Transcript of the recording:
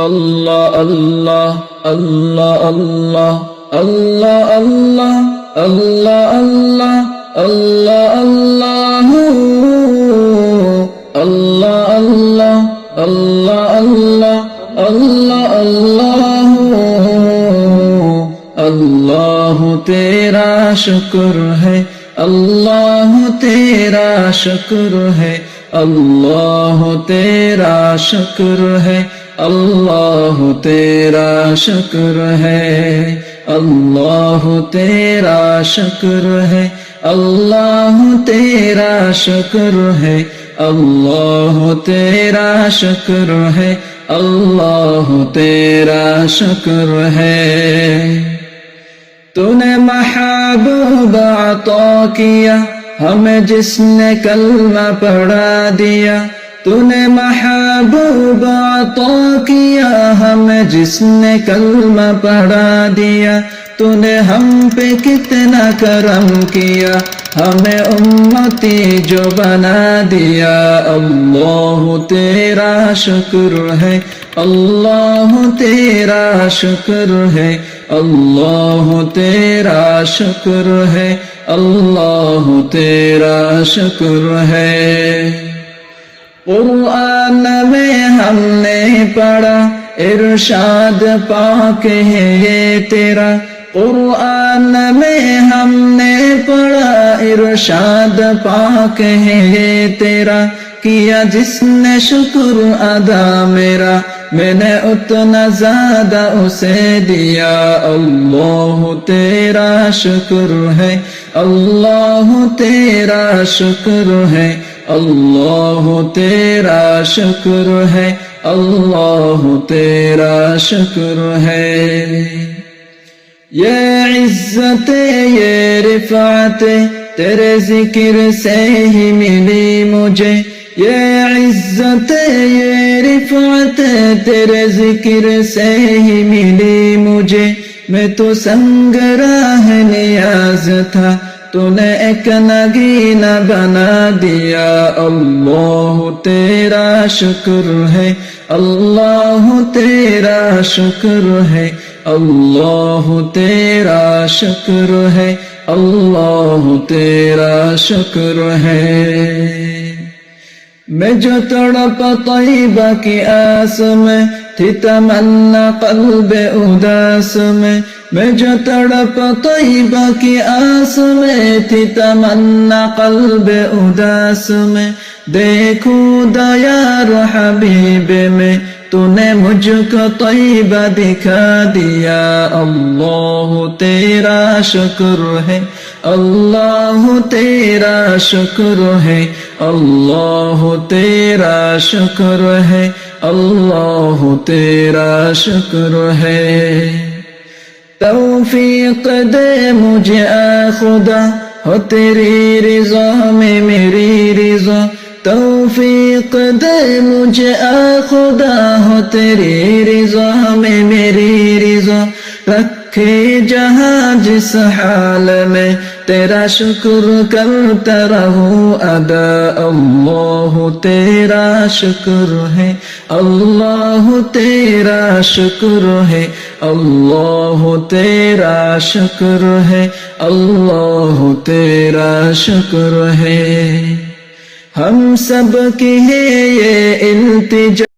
আল্লাহ আল্লাহ আল্লাহ আল্লাহ আল্লাহ আল্লাহ আল্লাহ আল্লাহ আল্লাহ আল্লাহ আল্লাহ আল্লাহ আল্লাহ আল্লাহ আল্লাহ আল্লাহ अल्लाह तेरा शुक्र है अल्लाह तेरा शुक्र है अल्लाह तेरा शुक्र है अल्लाह तेरा शुक्र है अल्लाह तेरा शुक्र है अल्लाह तेरा शुक्र है अल्लाह तेरा शुक्र है अल्लाह तेरा शुक्र है तूने महबूब अता किया हमें जिसने कलमा पढ़ा दिया तूने महबूब अता किया हमें जिसने कलमा पढ़ा दिया तूने हम पे कितना करम किया हमें उम्मती जो बना दिया अल्लाह तेरा शुक्र है अल्लाह तेरा शुक्र है अल्लाह तेरा शुक्र है अल्लाह तेरा शुक्र है कुरान में हमने पढ़ा इरशाद पाक है ये तेरा कुरान में हमने पढ़ा इरशाद पाक है ये तेरा किया जिसने शुक्र अदा मेरा मैंने उतना ज्यादा उसे दिया अल्लाह तेरा शुक्र है अल्लाह तेरा शुक्र है अल्लाह तेरा शुक्र है अल्लाह तेरा शुक्र है ये इज्जत ये रिफात तेरे जिक्र से ही मिली मुझे ये इज्जत ये रिफात तेरे जिक्र से ही मिली मुझे मैं तो संग राह नियाज था तूने एक नगीना बना दिया अल्लाह तेरा शुक्र है अल्लाह तेरा शुक्र है अल्लाह तेरा शुक्र है अल्लाह तेरा शुक्र है मैं जो तड़प तैबा की आस में थी तमन्ना क़ल्बे उदास में मैं जो तड़प तैबा की आस में थी तमन्ना क़ल्बे उदास में देखूं दयार हबीबे में तूने मुझको तैबा दिखा दिया अल्लाह तेरा शुक्र है अल्लाह तेरा शुक्र है अल्लाह तेरा शुक्र है अल्लाह तेरा शुक्र है तौफीक दे मुझे आ खुदा हो तेरी रिज़ा में मेरी रिज़ा तौफीक दे मुझे आ खुदा हो तेरी रिज़ा में मेरी रिज़ा रखे जहाँ जिस हाल में तेरा शुक्र करता रहूं अदा अल्लाह तेरा शुक्र है अल्लाह तेरा शुक्र है अल्लाह तेरा शुक्र है अल्लाह तेरा शुक्र है हम सब की है ये इल्तिजा